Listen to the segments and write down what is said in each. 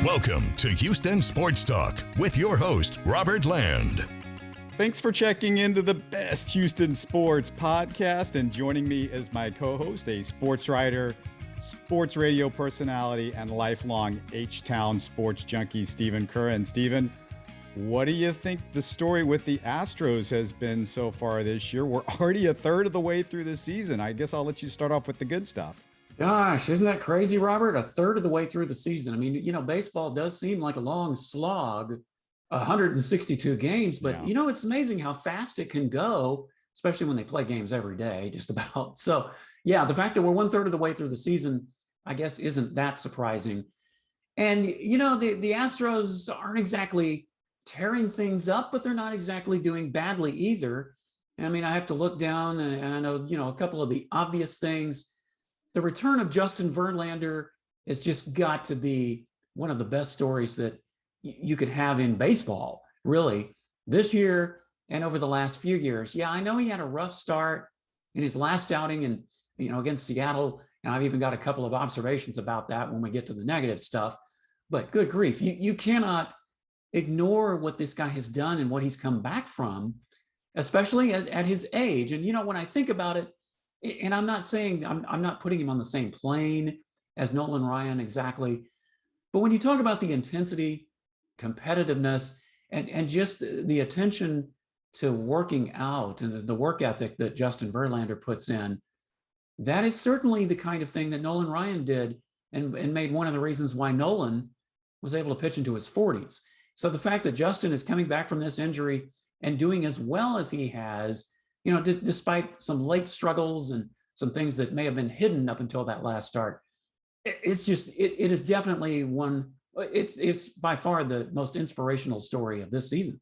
Welcome to Houston Sports Talk with your host, Robert Land. Thanks for checking into the best Houston sports podcast, and joining me as my co-host, a sports writer, sports radio personality, and lifelong H-Town sports junkie, Stephen Kerr. And Stephen, what do you think the story with the Astros has been so far this year? We're already a third of the way through the season. I guess I'll let you start off with the good stuff. Gosh, isn't that crazy, Robert? A third of the way through the season. I mean, baseball does seem like a long slog, 162 games, but it's amazing how fast it can go, especially when they play games every day, just about. So yeah, the fact that we're 1/3 of the way through the season, I guess, isn't that surprising. And, the Astros aren't exactly tearing things up, but they're not exactly doing badly either. I mean, I have to look down and I know, a couple of the obvious things. The return of Justin Verlander has just got to be one of the best stories that you could have in baseball, really, this year and over the last few years. Yeah, I know he had a rough start in his last outing and, against Seattle. And I've even got a couple of observations about that when we get to the negative stuff. But good grief, you cannot ignore what this guy has done and what he's come back from, especially at his age. And, when I think about it, and I'm not saying I'm not putting him on the same plane as Nolan Ryan exactly, but when you talk about the intensity, competitiveness, and just the attention to working out and the work ethic that Justin Verlander puts in, that is certainly the kind of thing that Nolan Ryan did and made one of the reasons why Nolan was able to pitch into his 40s. So the fact that Justin is coming back from this injury and doing as well as he has, despite some late struggles and some things that may have been hidden up until that last start, it is definitely it's by far the most inspirational story of this season.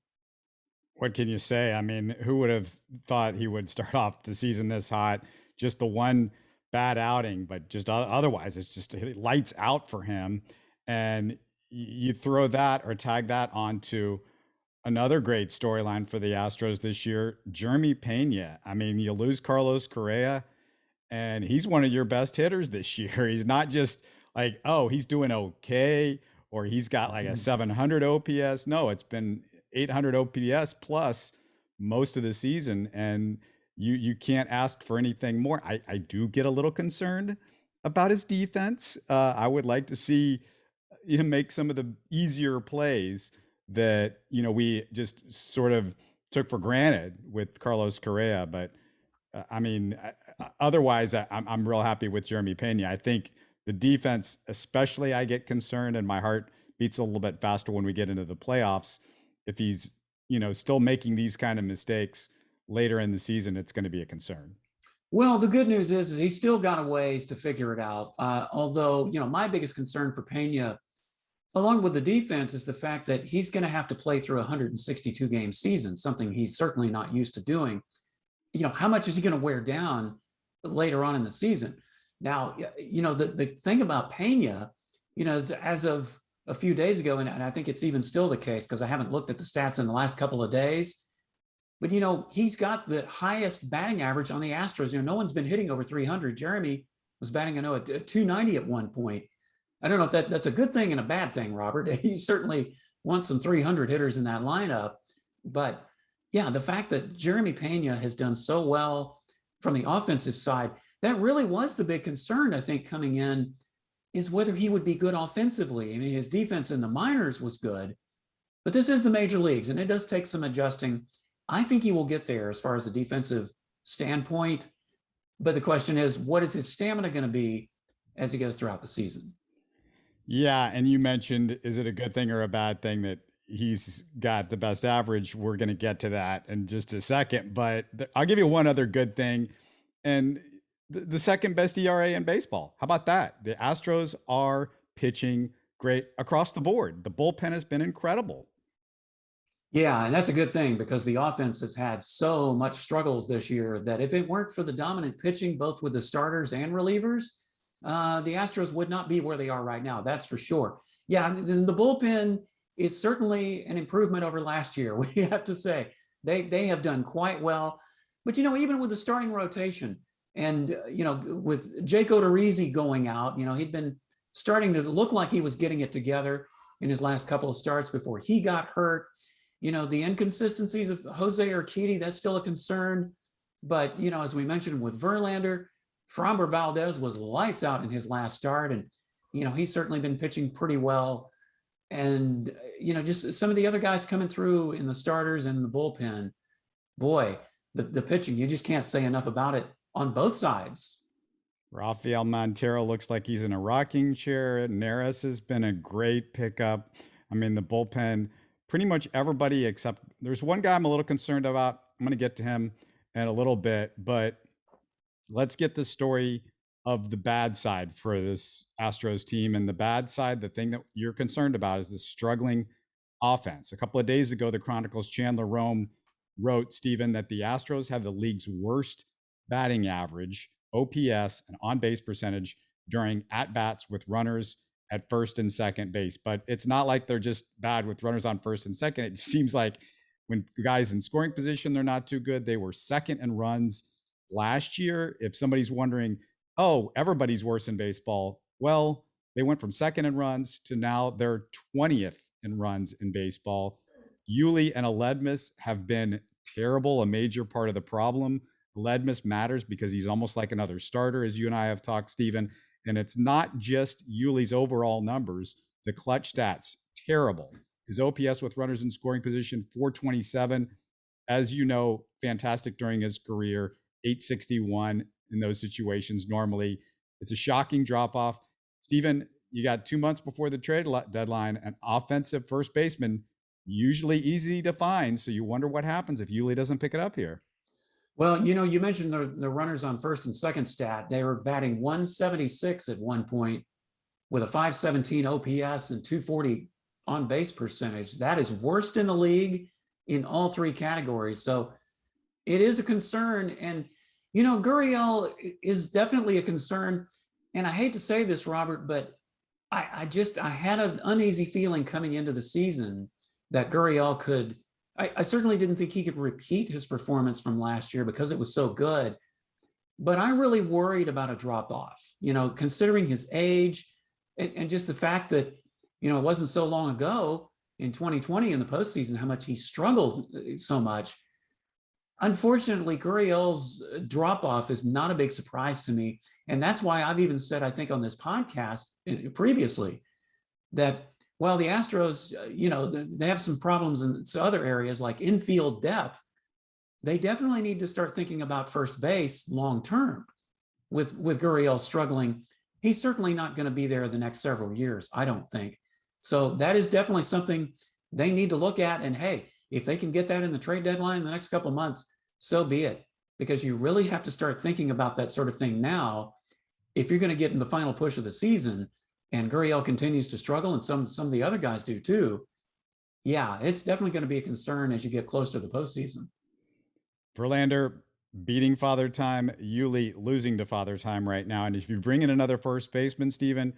What can you say? I mean, who would have thought he would start off the season this hot? Just the one bad outing, but just otherwise, it's just lights out for him. And you throw that or tag that onto another great storyline for the Astros this year, Jeremy Peña. I mean, you lose Carlos Correa, and he's one of your best hitters this year. He's not just like, oh, he's doing okay, or he's got like a 700 OPS. No, it's been 800 OPS plus most of the season, and you can't ask for anything more. I do get a little concerned about his defense. I would like to see him make some of the easier plays that, we just sort of took for granted with Carlos Correa. But otherwise, I'm real happy with Jeremy Peña. I think the defense, especially, I get concerned and my heart beats a little bit faster when we get into the playoffs. If he's, still making these kind of mistakes later in the season, it's going to be a concern. Well, the good news is he's still got a ways to figure it out. Although, my biggest concern for Peña, along with the defense, is the fact that he's going to have to play through a 162 game season, something he's certainly not used to doing. How much is he going to wear down later on in the season? Now, the thing about Peña, as of a few days ago, and I think it's even still the case because I haven't looked at the stats in the last couple of days, but, he's got the highest batting average on the Astros. No one's been hitting over 300. Jeremy was batting, at 290 at one point. I don't know if that's a good thing and a bad thing, Robert. He certainly wants some 300 hitters in that lineup. But yeah, the fact that Jeremy Peña has done so well from the offensive side, that really was the big concern, I think, coming in, is whether he would be good offensively. I mean, his defense in the minors was good, but this is the major leagues, and it does take some adjusting. I think he will get there as far as the defensive standpoint. But the question is, what is his stamina going to be as he goes throughout the season? Yeah, and you mentioned, is it a good thing or a bad thing that he's got the best average? We're going to get to that in just a second, but I'll give you one other good thing, and the second best ERA in baseball. How about that? The Astros are pitching great across the board. The bullpen has been incredible. Yeah, and that's a good thing because the offense has had so much struggles this year that if it weren't for the dominant pitching, both with the starters and relievers, the Astros would not be where they are right now. That's for sure. Yeah, the bullpen is certainly an improvement over last year. We have to say they have done quite well. But, even with the starting rotation and, with Jake Odorizzi going out, he'd been starting to look like he was getting it together. in his last couple of starts before he got hurt. The inconsistencies of Jose Urquidy, that's still a concern. But, as we mentioned with Verlander, Framber Valdez was lights out in his last start. And, he's certainly been pitching pretty well. And, just some of the other guys coming through in the starters and the bullpen, boy, the pitching, you just can't say enough about it on both sides. Rafael Montero looks like he's in a rocking chair. Neris has been a great pickup. I mean, the bullpen, pretty much everybody except there's one guy I'm a little concerned about. I'm going to get to him in a little bit, but let's get the story of the bad side for this Astros team. And the bad side, the thing that you're concerned about, is the struggling offense. A couple of days ago, the Chronicle's Chandler Rome wrote, Stephen, that the Astros have the league's worst batting average, OPS, and on-base percentage during at-bats with runners at first and second base. But it's not like they're just bad with runners on first and second. It seems like when guys in scoring position, they're not too good. They were second in runs last year. If somebody's wondering, oh, everybody's worse in baseball, well, they went from second in runs to now they're 20th in runs in baseball. Yuli and Aledmus have been terrible, a major part of the problem. Aledmus matters because he's almost like another starter, as you and I have talked, Stephen. And it's not just Yuli's overall numbers. The clutch stats, terrible. His OPS with runners in scoring position, 427. As you know, fantastic during his career, 861 in those situations. Normally, it's a shocking drop-off. Stephen, you got 2 months before the trade deadline, an offensive first baseman, usually easy to find. So you wonder what happens if Yuli doesn't pick it up here. Well, you mentioned the runners on first and second stat. They were batting 176 at one point with a 517 OPS and 240 on base percentage. That is worst in the league in all three categories. So it is a concern. And, Gurriel is definitely a concern. And I hate to say this, Robert, but I had an uneasy feeling coming into the season that Gurriel could. I certainly didn't think he could repeat his performance from last year because it was so good. But I really worried about a drop-off, considering his age and just the fact that, it wasn't so long ago in 2020 in the postseason how much he struggled so much. Unfortunately, Gurriel's drop-off is not a big surprise to me. And that's why I've even said, I think on this podcast previously, that while the Astros, they have some problems in other areas like infield depth, they definitely need to start thinking about first base long-term. With Gurriel struggling, he's certainly not going to be there the next several years, I don't think. So that is definitely something they need to look at. And hey, if they can get that in the trade deadline in the next couple of months, so be it. Because you really have to start thinking about that sort of thing now if you're going to get in the final push of the season. And Gurriel continues to struggle, and some of the other guys do too. Yeah, it's definitely going to be a concern as you get close to the postseason. Verlander beating Father Time, Yuli losing to Father Time right now. And if you bring in another first baseman, Stephen,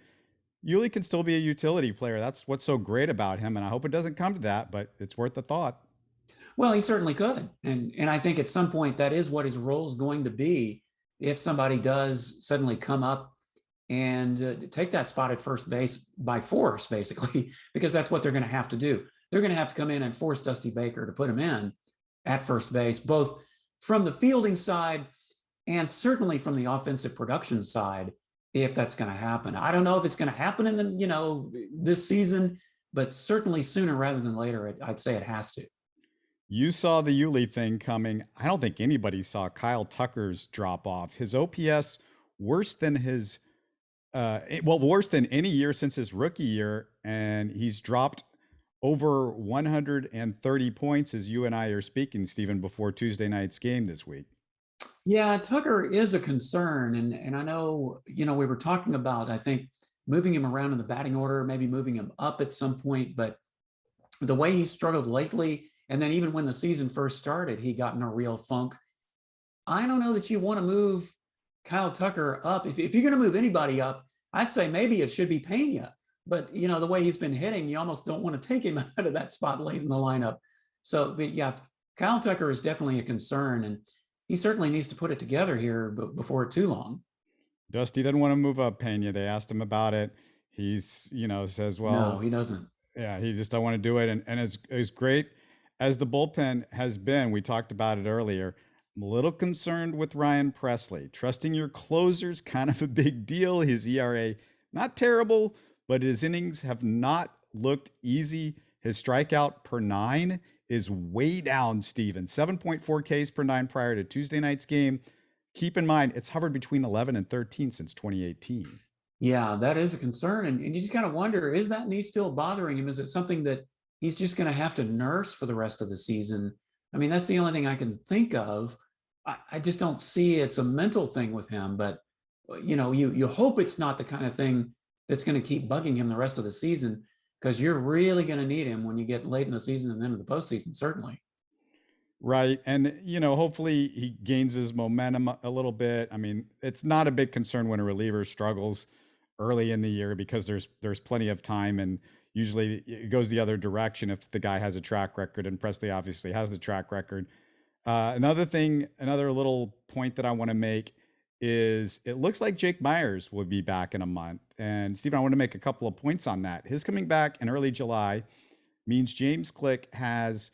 Yuli can still be a utility player. That's what's so great about him. And I hope it doesn't come to that, but it's worth the thought. Well, he certainly could. And I think at some point that is what his role is going to be if somebody does suddenly come up and take that spot at first base by force, basically, because that's what they're going to have to do. They're going to have to come in and force Dusty Baker to put him in at first base, both from the fielding side and certainly from the offensive production side, if that's going to happen. I don't know if it's going to happen in the, this season, but certainly sooner rather than later, I'd say it has to. You saw the Yuli thing coming. I don't think anybody saw Kyle Tucker's drop off. His OPS worse than his worse than any year since his rookie year. And he's dropped over 130 points as you and I are speaking, Stephen, before Tuesday night's game this week. Yeah, Tucker is a concern. And I know, we were talking about, I think, moving him around in the batting order, maybe moving him up at some point. But the way he struggled lately, and then even when the season first started, he got in a real funk. I don't know that you want to move Kyle Tucker up. If you're going to move anybody up, I'd say maybe it should be Peña. But, the way he's been hitting, you almost don't want to take him out of that spot late in the lineup. So, but yeah, Kyle Tucker is definitely a concern, and he certainly needs to put it together here before too long. Dusty doesn't want to move up Peña. They asked him about it. He's, says, well, no, he doesn't. Yeah, he just don't want to do it. And as great as the bullpen has been, we talked about it earlier. I'm a little concerned with Ryan Presley. Trusting your closer's kind of a big deal. His ERA, not terrible, but his innings have not looked easy. His strikeout per nine is way down, Steven. 7.4 Ks per nine prior to Tuesday night's game. Keep in mind, it's hovered between 11 and 13 since 2018. Yeah, that is a concern. And you just kind of wonder, is that knee still bothering him? Is it something that he's just going to have to nurse for the rest of the season? I mean, that's the only thing I can think of. I just don't see it's a mental thing with him, but you hope it's not the kind of thing that's going to keep bugging him the rest of the season, because you're really going to need him when you get late in the season and then in the postseason, certainly. Right. And, hopefully he gains his momentum a little bit. I mean, it's not a big concern when a reliever struggles early in the year because there's plenty of time, and usually it goes the other direction if the guy has a track record, and Presley obviously has the track record. Another little point that I want to make is it looks like Jake Myers will be back in a month. And Stephen, I want to make a couple of points on that. His coming back in early July means James Click has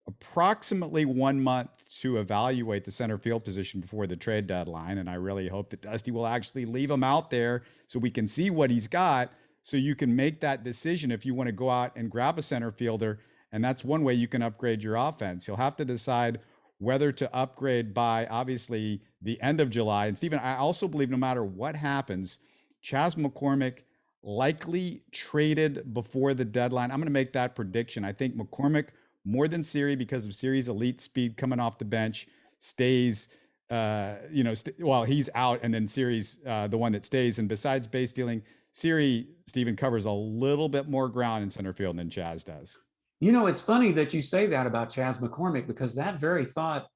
approximately 1 month to evaluate the center field position before the trade deadline. And I really hope that Dusty will actually leave him out there so we can see what he's got, so you can make that decision if you want to go out and grab a center fielder. And that's one way you can upgrade your offense. You'll have to decide whether to upgrade by obviously the end of July. And Stephen, I also believe no matter what happens, Chas McCormick likely traded before the deadline. I'm going to make that prediction. I think McCormick, more than Siri, because of Siri's elite speed coming off the bench, stays, while he's out, and then Siri's the one that stays. And besides base stealing, Siri, Stephen, covers a little bit more ground in center field than Chas does. It's funny that you say that about Chas McCormick, because that very thought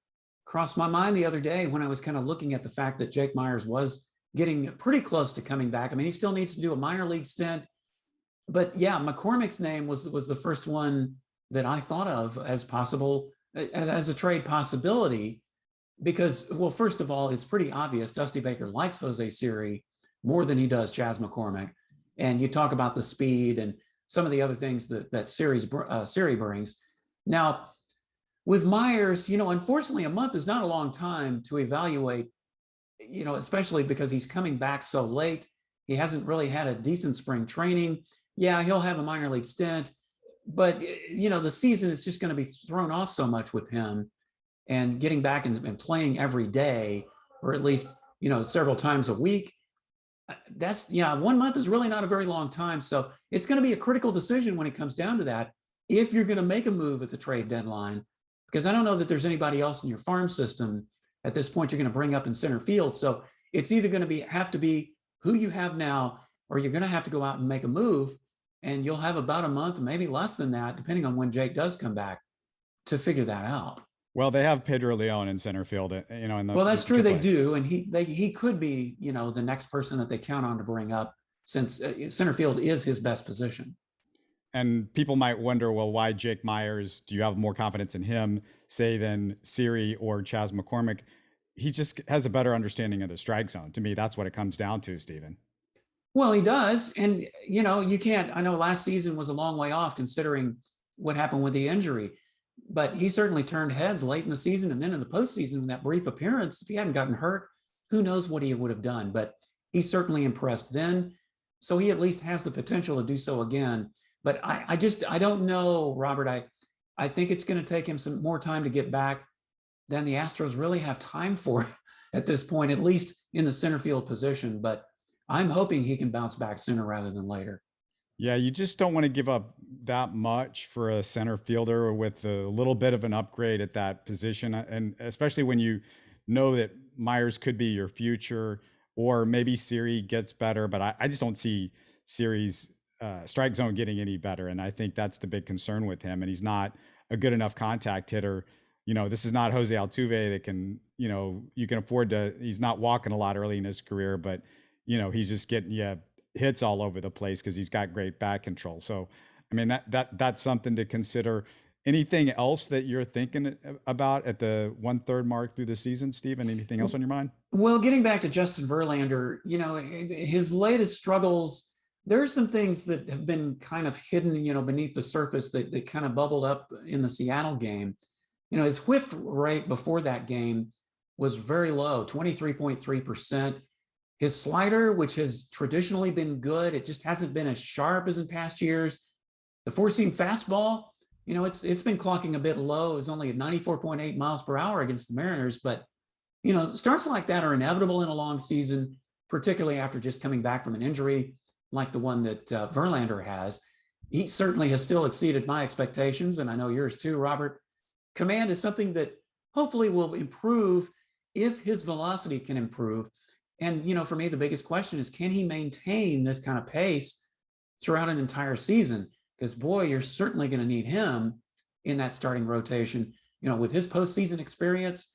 crossed my mind the other day when I was kind of looking at the fact that Jake Myers was getting pretty close to coming back. I mean, he still needs to do a minor league stint, but yeah, McCormick's name was the first one that I thought of as possible, as a trade possibility, because, well, first of all, it's pretty obvious Dusty Baker likes Jose Siri more than he does Chas McCormick. And you talk about the speed and some of the other things that Siri brings. Now, with Myers, unfortunately, a month is not a long time to evaluate, especially because he's coming back so late. He hasn't really had a decent spring training. Yeah, he'll have a minor league stint, but, the season is just going to be thrown off so much with him, and getting back and playing every day, or at least, several times a week. That's 1 month is really not a very long time. So it's going to be a critical decision when it comes down to that, if you're going to make a move at the trade deadline, because I don't know that there's anybody else in your farm system at this point you're going to bring up in center field. So it's either going to have to be who you have now, or you're going to have to go out and make a move, and you'll have about a month, maybe less than that, depending on when Jake does come back, to figure that out. Well, they have Pedro Leon in center field, Well, that's true. They do. And he could be, the next person that they count on to bring up, since center field is his best position. And people might wonder, well, why Jake Myers? Do you have more confidence in him, say, than Siri or Chas McCormick? He just has a better understanding of the strike zone. To me, that's what it comes down to, Stephen. Well, he does. And, you can't, I know last season was a long way off considering what happened with the injury, but he certainly turned heads late in the season. And then in the postseason, in that brief appearance, if he hadn't gotten hurt, who knows what he would have done, but he certainly impressed then. So he at least has the potential to do so again. But I don't know, Robert. I think it's going to take him some more time to get back than the Astros really have time for at this point, at least in the center field position. But I'm hoping he can bounce back sooner rather than later. Yeah, you just don't want to give up that much for a center fielder with a little bit of an upgrade at that position. And especially when you know that Myers could be your future, or maybe Siri gets better. But I just don't see Siri's strike zone getting any better. And I think that's the big concern with him. And he's not a good enough contact hitter. This is not Jose Altuve that can, you can afford to, he's not walking a lot early in his career, but, he's just getting hits all over the place because he's got great bat control. So, I mean, that's something to consider. Anything else that you're thinking about at the 1/3 mark through the season, Stephen? Anything else on your mind? Well, getting back to Justin Verlander, his latest struggles there's some things that have been kind of hidden, beneath the surface that kind of bubbled up in the Seattle game. His whiff rate before that game was very low, 23.3%. His slider, which has traditionally been good, it just hasn't been as sharp as in past years. The four-seam fastball, it's been clocking a bit low. It was only at 94.8 miles per hour against the Mariners. But, starts like that are inevitable in a long season, particularly after just coming back from an injury like the one that Verlander has. He certainly has still exceeded my expectations, and I know yours too, Robert. Command is something that hopefully will improve if his velocity can improve. And, for me, the biggest question is, can he maintain this kind of pace throughout an entire season? Because, boy, you're certainly going to need him in that starting rotation. With his postseason experience,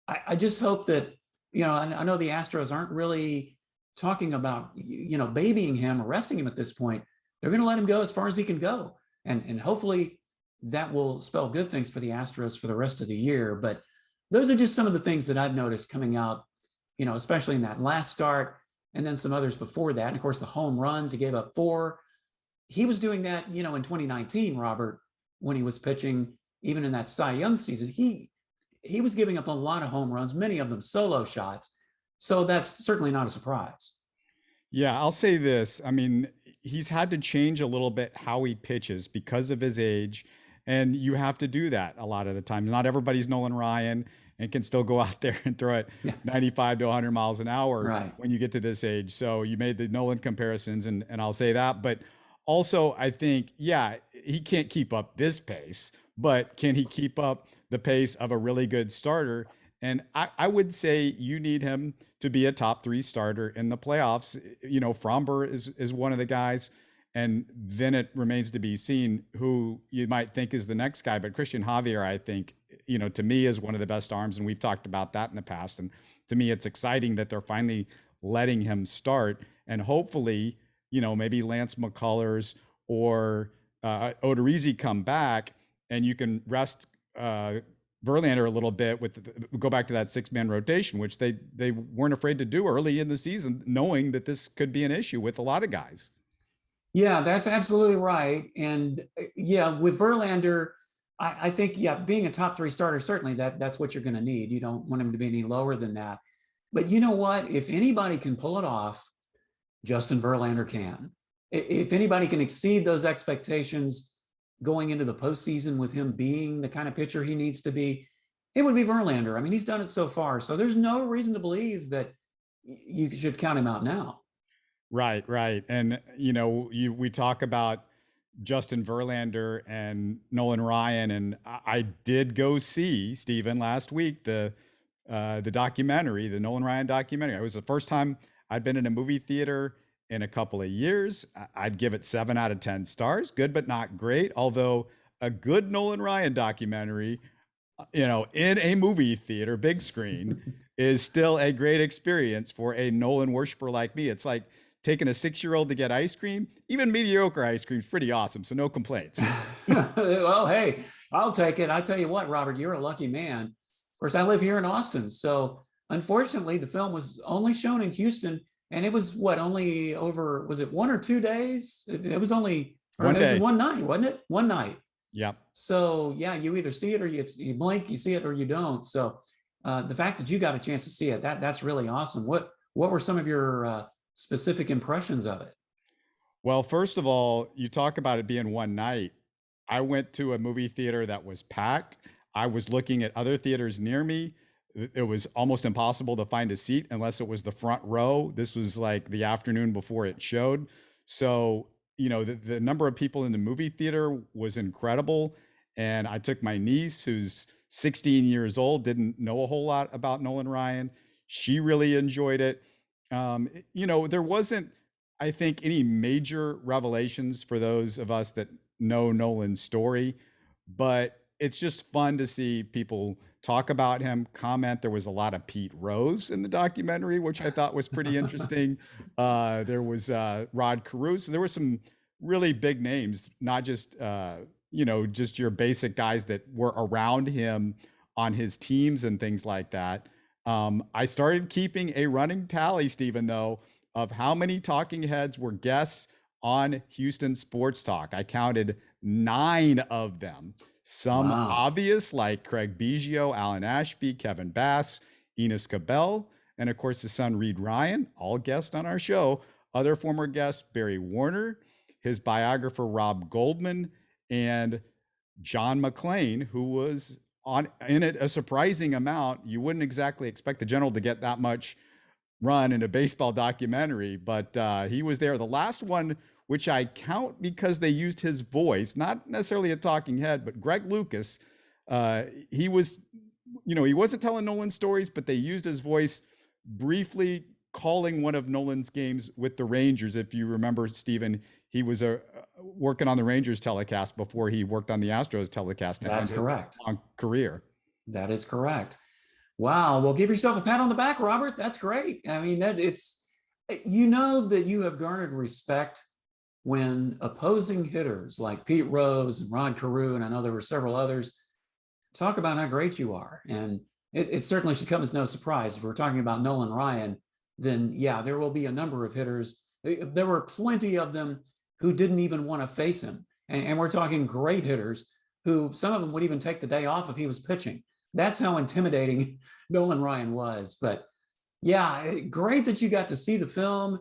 I just hope that, I know the Astros aren't really talking about, babying him or resting him at this point. They're going to let him go as far as he can go. And hopefully that will spell good things for the Astros for the rest of the year. But those are just some of the things that I've noticed coming out, especially in that last start, and then some others before that. And of course, the home runs, he gave up 4. He was doing that, in 2019, Robert, when he was pitching, even in that Cy Young season, he was giving up a lot of home runs, many of them solo shots. So that's certainly not a surprise. Yeah, I'll say this. I mean, he's had to change a little bit how he pitches because of his age. And you have to do that a lot of the times. Not everybody's Nolan Ryan and can still go out there and throw it 95 to 100 miles an hour when you get to this age. So you made the Nolan comparisons, and I'll say that. But also, I think, he can't keep up this pace, but can he keep up the pace of a really good starter? And I would say you need him to be a top 3 starter in the playoffs. Fromber is one of the guys. And then it remains to be seen who you might think is the next guy. But Christian Javier, I think, to me is one of the best arms. And we've talked about that in the past. And to me, it's exciting that they're finally letting him start. And hopefully, maybe Lance McCullers or Odorizzi come back and you can rest Verlander a little bit go back to that 6-man rotation, which they weren't afraid to do early in the season, knowing that this could be an issue with a lot of guys. Yeah, that's absolutely right. And with Verlander, I think, being a top 3 starter, certainly that's what you're going to need. You don't want him to be any lower than that. But you know what? If anybody can pull it off, Justin Verlander can. If anybody can exceed those expectations going into the postseason with him being the kind of pitcher he needs to be, it would be Verlander. I mean, he's done it so far. So there's no reason to believe that you should count him out now. Right. And, we talk about Justin Verlander and Nolan Ryan, and I did go see, Stephen, last week, the documentary, the Nolan Ryan documentary. It was the first time I'd been in a movie theater in a couple of years. I'd give it 7 out of 10 stars. Good, but not great. Although a good Nolan Ryan documentary, in a movie theater, big screen, is still a great experience for a Nolan worshiper like me. It's like taking a 6-year-old to get ice cream. Even mediocre ice cream is pretty awesome. So no complaints. Well, hey, I'll take it. I tell you what, Robert, you're a lucky man. Of course, I live here in Austin. So unfortunately, the film was only shown in Houston. And it was only over, was it 1 or 2 days? It was only one day. It was one night, wasn't it? One night. Yep. So you either see it or you blink, you see it or you don't. So the fact that you got a chance to see it, that's really awesome. What were some of your specific impressions of it? Well, first of all, you talk about it being one night. I went to a movie theater that was packed. I was looking at other theaters near me. It was almost impossible to find a seat unless it was the front row. This was like the afternoon before it showed. So, the number of people in the movie theater was incredible. And I took my niece, who's 16 years old, didn't know a whole lot about Nolan Ryan. She really enjoyed it. There wasn't, I think, any major revelations for those of us that know Nolan's story, but it's just fun to see people talk about him, comment. There was a lot of Pete Rose in the documentary, which I thought was pretty interesting. There was Rod Caruso. There were some really big names, not just, just your basic guys that were around him on his teams and things like that. I started keeping a running tally, Stephen, though, of how many talking heads were guests on Houston Sports Talk. I counted 9 of them. Some Wow. obvious, like Craig Biggio, Alan Ashby, Kevin Bass, Enos Cabell, and of course his son Reed Ryan, all guests on our show. Other former guests, Barry Warner, his biographer Rob Goldman, and John McClane, who was in it a surprising amount. You wouldn't exactly expect the general to get that much run in a baseball documentary, but he was there. The last one, which I count because they used his voice, not necessarily a talking head, but Greg Lucas, he was, he wasn't telling Nolan stories, but they used his voice briefly calling one of Nolan's games with the Rangers. If you remember, Stephen, he was working on the Rangers telecast before he worked on the Astros telecast. That's correct. Long career. That is correct. Wow. Well, give yourself a pat on the back, Robert. That's great. I mean, that that you have garnered respect when opposing hitters like Pete Rose and Rod Carew, and I know there were several others, talk about how great you are. And it certainly should come as no surprise. If we're talking about Nolan Ryan, then yeah, there will be a number of hitters. There were plenty of them who didn't even want to face him. And we're talking great hitters who some of them would even take the day off if he was pitching. That's how intimidating Nolan Ryan was. But yeah, great that you got to see the film,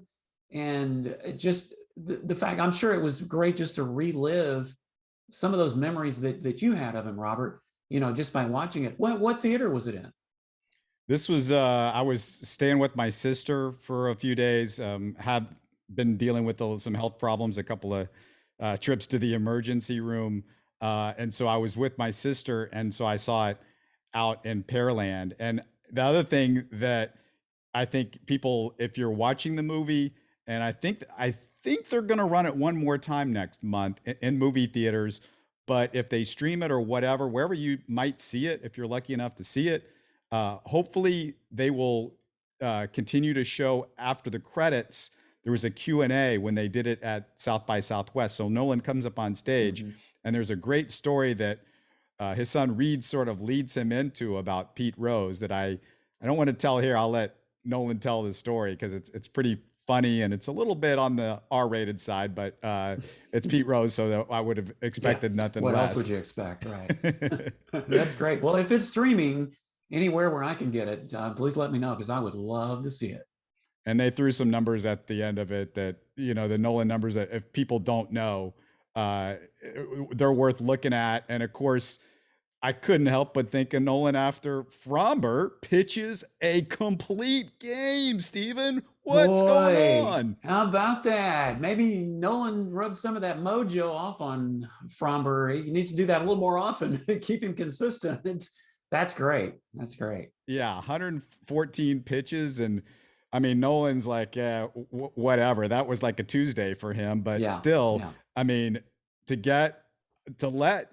and just the fact, I'm sure it was great just to relive some of those memories that you had of him, Robert, just by watching it. What theater was it in? This was, I was staying with my sister for a few days, had been dealing with some health problems, a couple of trips to the emergency room. And so I was with my sister, and so I saw it out in Pearland. And the other thing that I think people, if you're watching the movie, and I think they're going to run it one more time next month in movie theaters, but if they stream it or whatever, wherever you might see it, if you're lucky enough to see it, hopefully they will continue to show after the credits. There was a Q&A when they did it at South by Southwest. So Nolan comes up on stage, and there's a great story that his son Reed sort of leads him into about Pete Rose that I don't want to tell here. I'll let Nolan tell the story because it's pretty funny, and it's a little bit on the R-rated side, but it's Pete Rose, so I would have expected nothing less. What else would you expect, right? That's great. Well, if it's streaming anywhere where I can get it, please let me know, because I would love to see it. And they threw some numbers at the end of it that, the Nolan numbers that if people don't know, they're worth looking at. And of course, I couldn't help but think of Nolan after Fromber pitches a complete game, Stephen. What's going on? How about that? Maybe Nolan rubbed some of that mojo off on Fromber. He needs to do that a little more often, keep him consistent. That's great. That's great. Yeah, 114 pitches. And I mean, Nolan's like, whatever. That was like a Tuesday for him. But still, I mean, to let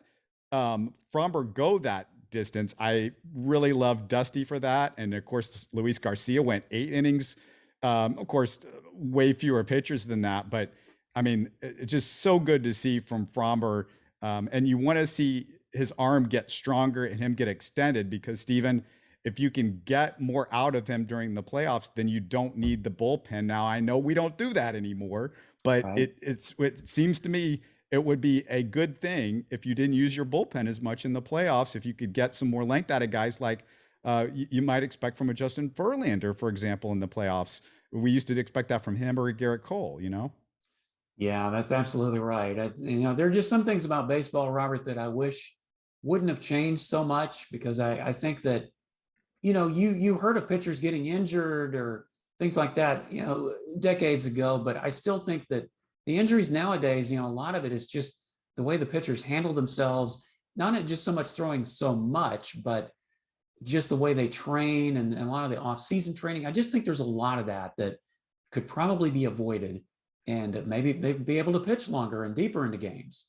Fromber go that distance, I really love Dusty for that. And of course, Luis Garcia went 8 innings. Of course, way fewer pitchers than that. But I mean, it's just so good to see from Fromber. And you want to see his arm get stronger and him get extended, because Stephen, if you can get more out of him during the playoffs, then you don't need the bullpen. Now, I know we don't do that anymore, but it seems to me it would be a good thing if you didn't use your bullpen as much in the playoffs, if you could get some more length out of guys like you might expect from a Justin Verlander, for example, in the playoffs. We used to expect that from him or Garrett Cole, Yeah, that's absolutely right. There are just some things about baseball, Robert, that I wish wouldn't have changed so much, because I think that, you heard of pitchers getting injured or things like that, decades ago, but I still think that the injuries nowadays, a lot of it is just the way the pitchers handle themselves, not just so much throwing so much, but just the way they train and a lot of the off-season training. I just think there's a lot of that could probably be avoided, and maybe they'd be able to pitch longer and deeper into games.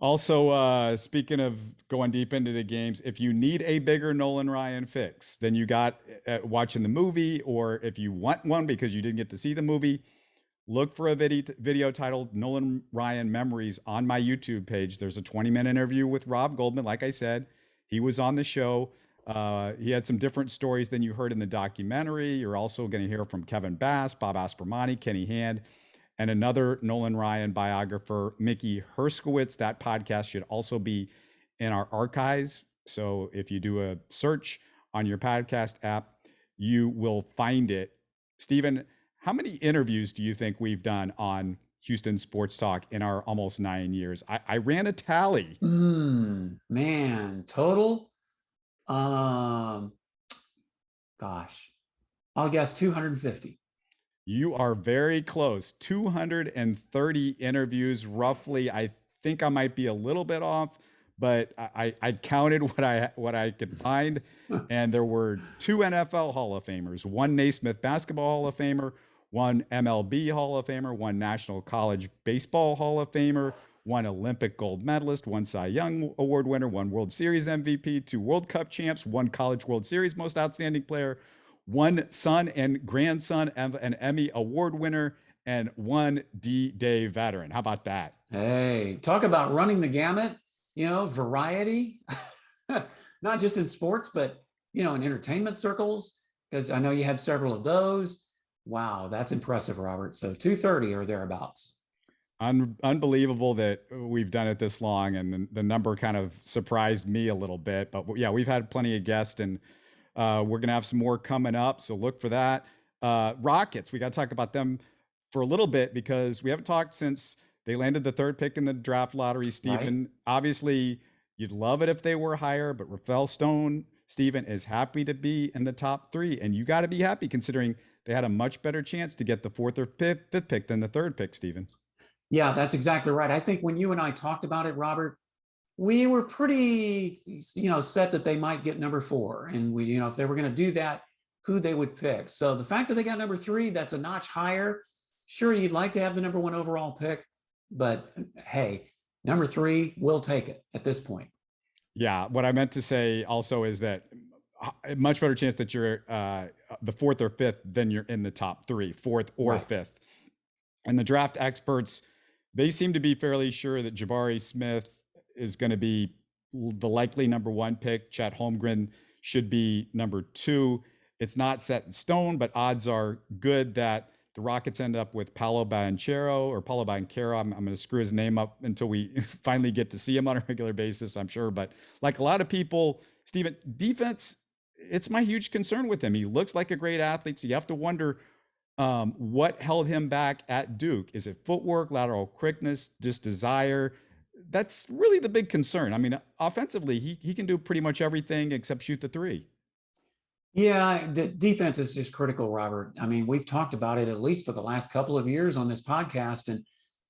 Also, speaking of going deep into the games, if you need a bigger Nolan Ryan fix than you got watching the movie, or if you want one because you didn't get to see the movie, look for a video titled Nolan Ryan Memories on my YouTube page. There's a 20-minute interview with Rob Goldman. Like I said, he was on the show. He had some different stories than you heard in the documentary. You're also going to hear from Kevin Bass, Bob Aspermani, Kenny Hand. and another Nolan Ryan biographer, Mickey Herskowitz. That podcast should also be in our archives. So if you do a search on your podcast app, you will find it. Stephen, how many interviews do you think we've done on Houston Sports Talk in our almost 9 years? I ran a tally. Man, total. Gosh, I'll guess 250. You are very close. 230 interviews, roughly. I think I might be a little bit off, but I counted what I could find, and there were 2 NFL Hall of Famers, 1 Naismith Basketball Hall of Famer, 1 MLB Hall of Famer, 1 National College Baseball Hall of Famer, 1 Olympic gold medalist, 1 Cy Young Award winner, 1 World Series MVP, 2 World Cup champs, 1 College World Series Most Outstanding Player, 1 son and grandson of an Emmy Award winner, and 1 D-Day veteran. How about that? Hey, talk about running the gamut, variety, not just in sports, but, in entertainment circles, because I know you had several of those. Wow, that's impressive, Robert. So 230 or thereabouts. Unbelievable that we've done it this long, and the number kind of surprised me a little bit. But yeah, we've had plenty of guests, and we're going to have some more coming up, so look for that. Rockets, we got to talk about them for a little bit because we haven't talked since they landed the 3rd pick in the draft lottery, Stephen. Right. Obviously, you'd love it if they were higher, but Rafael Stone, Stephen, is happy to be in the top 3, and you got to be happy considering they had a much better chance to get the 4th or 5th pick than the 3rd pick, Stephen. Yeah, that's exactly right. I think when you and I talked about it, Robert, we were pretty, set that they might get number 4. And we, if they were going to do that, who they would pick. So the fact that they got number 3, that's a notch higher. Sure, you'd like to have the number 1 overall pick, but hey, number 3, we'll take it at this point. Yeah. What I meant to say also is that a much better chance that you're the 4th or 5th than you're in the top 3, 4th or right. 5th. And the draft experts, they seem to be fairly sure that Jabari Smith is going to be the likely number 1 pick. Chet Holmgren should be number 2. It's not set in stone, but odds are good that the Rockets end up with Paolo Banchero. I'm going to screw his name up until we finally get to see him on a regular basis, I'm sure. But like a lot of people, Stephen, defense, it's my huge concern with him. He looks like a great athlete, so you have to wonder what held him back at Duke. Is it footwork, lateral quickness, just desire? That's really the big concern. I mean, offensively, he can do pretty much everything except shoot the 3. Yeah, defense is just critical, Robert. I mean, we've talked about it at least for the last couple of years on this podcast, and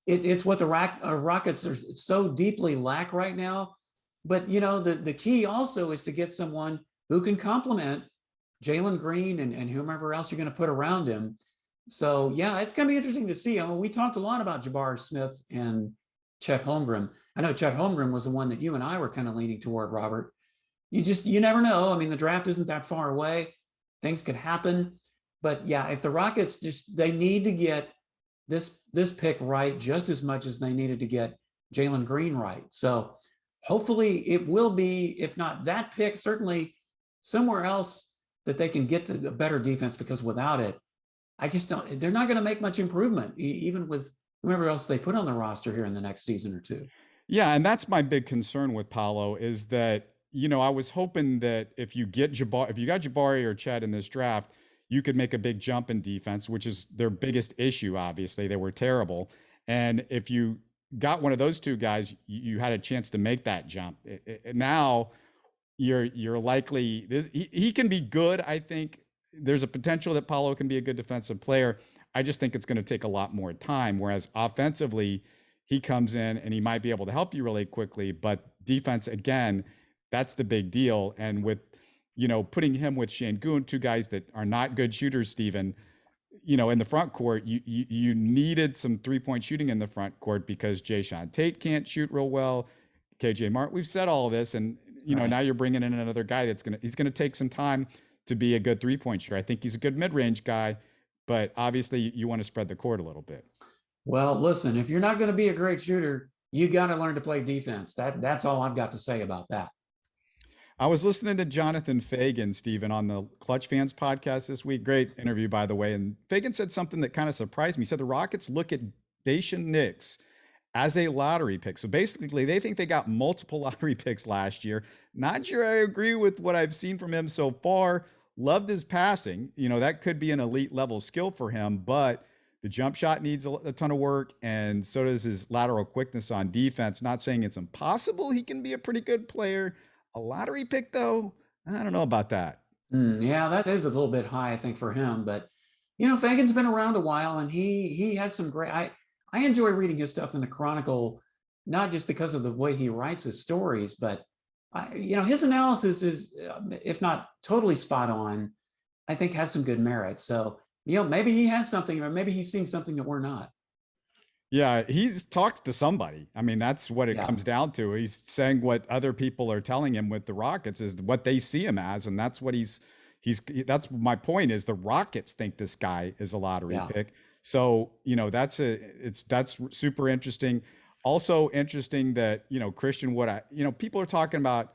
it's what the Rockets are so deeply lack right now. But, the key also is to get someone who can complement Jalen Green and whomever else you're going to put around him. So, yeah, it's going to be interesting to see. I mean, we talked a lot about Jabari Smith and Chet Holmgren. I know Chet Holmgren was the one that you and I were kind of leaning toward, Robert. You never know. I mean, the draft isn't that far away. Things could happen. But yeah, if the Rockets they need to get this pick right just as much as they needed to get Jalen Green right. So hopefully it will be, if not that pick, certainly somewhere else that they can get to a better defense, because without it, they're not going to make much improvement, even with whoever else they put on the roster here in the next season or 2. Yeah. And that's my big concern with Paolo is that, I was hoping that if you got Jabari or Chet in this draft, you could make a big jump in defense, which is their biggest issue. Obviously, they were terrible. And if you got one of those 2 guys, you had a chance to make that jump. Now you're likely, he can be good. I think there's a potential that Paolo can be a good defensive player. I just think it's going to take a lot more time. Whereas offensively, he comes in and he might be able to help you really quickly, but defense, again, that's the big deal. And with, putting him with Şengün, 2 guys that are not good shooters, Stephen, in the front court, you needed some 3-point shooting in the front court because Jae'Sean Tate can't shoot real well. KJ Martin, we've said all of this. And, right. Now you're bringing in another guy he's going to take some time to be a good 3-point shooter. I think he's a good mid-range guy, but obviously you want to spread the court a little bit. Well, listen, if you're not going to be a great shooter, you got to learn to play defense. That's all I've got to say about that. I was listening to Jonathan Fagan, Stephen, on the Clutch Fans podcast this week. Great interview, by the way. And Fagan said something that kind of surprised me. He said the Rockets look at Daishen Nix as a lottery pick. So basically, they think they got multiple lottery picks last year. Not sure I agree with what I've seen from him so far. Loved his passing. You know, that could be an elite level skill for him, but the jump shot needs a ton of work, and so does his lateral quickness on defense. Not saying it's impossible. He can be a pretty good player. A lottery pick, though, I don't know about that. Yeah, that is a little bit high, I think, for him. But, you know, Fagan's been around a while, and he has some great. I enjoy reading his stuff in the Chronicle, not just because of the way he writes his stories, but you know, his analysis is, if not totally spot on, I think has some good merit. So, you know, maybe he has something, or maybe he's seeing something that we're not. Yeah, he's talked to somebody. I mean, that's what it comes down to. He's saying what other people are telling him with the Rockets is what they see him as, and that's what he's. That's my point. Is the Rockets think this guy is a lottery pick? So, you know, that's super interesting. Also interesting that, you know, Christian Wood. You know, people are talking about,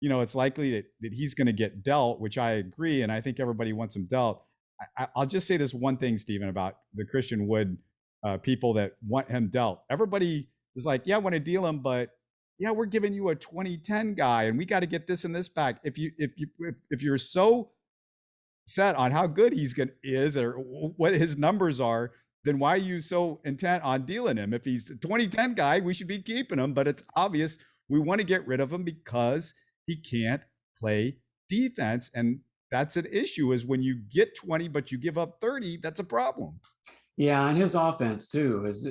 you know, it's likely that he's going to get dealt, which I agree, and I think everybody wants him dealt. I'll just say this one thing, Stephen, about the Christian Wood. People that want him dealt. Everybody is like, yeah, I want to deal him, but yeah, we're giving you a 2010 guy, and we got to get this and this back. If you're so set on how good is or what his numbers are, then why are you so intent on dealing him? If he's a 2010 guy, we should be keeping him. But it's obvious we want to get rid of him because he can't play defense, and that's an issue. Is when you get 20 but you give up 30, that's a problem. Yeah, and his offense too is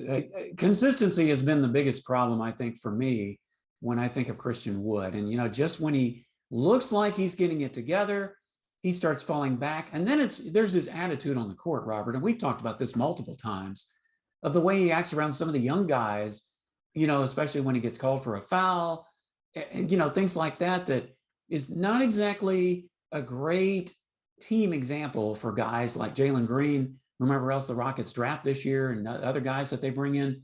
consistency has been the biggest problem, I think, for me when I think of Christian Wood. And, you know, just when he looks like he's getting it together, he starts falling back. And then there's his attitude on the court, Robert. And we've talked about this multiple times, of the way he acts around some of the young guys, you know, especially when he gets called for a foul and, you know, things like that, that is not exactly a great team example for guys like Jalen Green, whomever else the Rockets draft this year, and other guys that they bring in.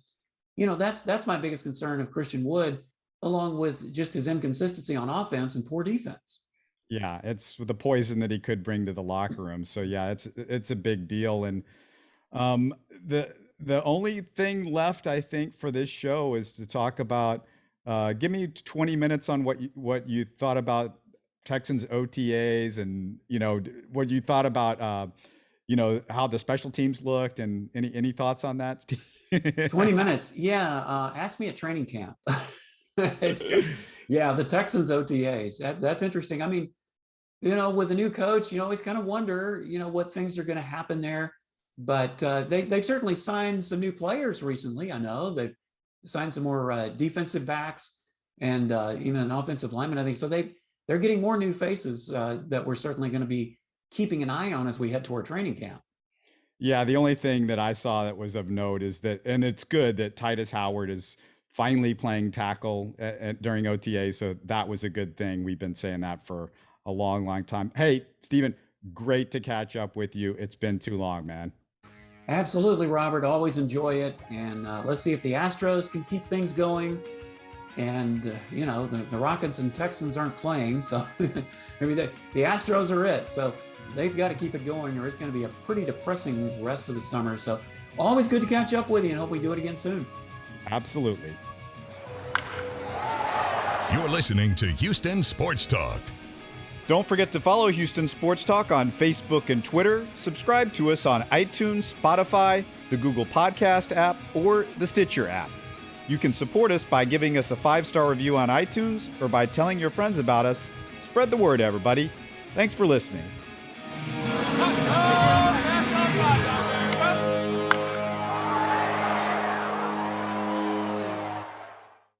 You know, that's my biggest concern of Christian Wood, along with just his inconsistency on offense and poor defense. Yeah, it's the poison that he could bring to the locker room. So yeah, it's a big deal. And the only thing left, I think, for this show is to talk about. Give me 20 minutes on what you thought about Texans OTAs, and you know what you thought about. You know, how the special teams looked, and any thoughts on that, Steve? 20 minutes. Yeah. Ask me at training camp. Yeah. The Texans OTAs. That's interesting. I mean, you know, with a new coach, you always kind of wonder, you know, what things are going to happen there. But they've certainly signed some new players recently. I know they've signed some more defensive backs and even an offensive lineman, I think. So they're getting more new faces that we're certainly going to be keeping an eye on as we head toward training camp. Yeah, the only thing that I saw that was of note is that, and it's good that Titus Howard is finally playing tackle during OTA. So that was a good thing. We've been saying that for a long, long time. Hey, Stephen, great to catch up with you. It's been too long, man. Absolutely, Robert. Always enjoy it. And let's see if the Astros can keep things going. And, you know, the Rockets and Texans aren't playing. So maybe the Astros are it. So they've got to keep it going, or it's going to be a pretty depressing rest of the summer. So always good to catch up with you, and hope we do it again soon. Absolutely. You're listening to Houston Sports Talk. Don't forget to follow Houston Sports Talk on Facebook and Twitter. Subscribe to us on iTunes, Spotify, the Google Podcast app, or the Stitcher app. You can support us by giving us a 5-star review on iTunes, or by telling your friends about us. Spread the word, everybody. Thanks for listening.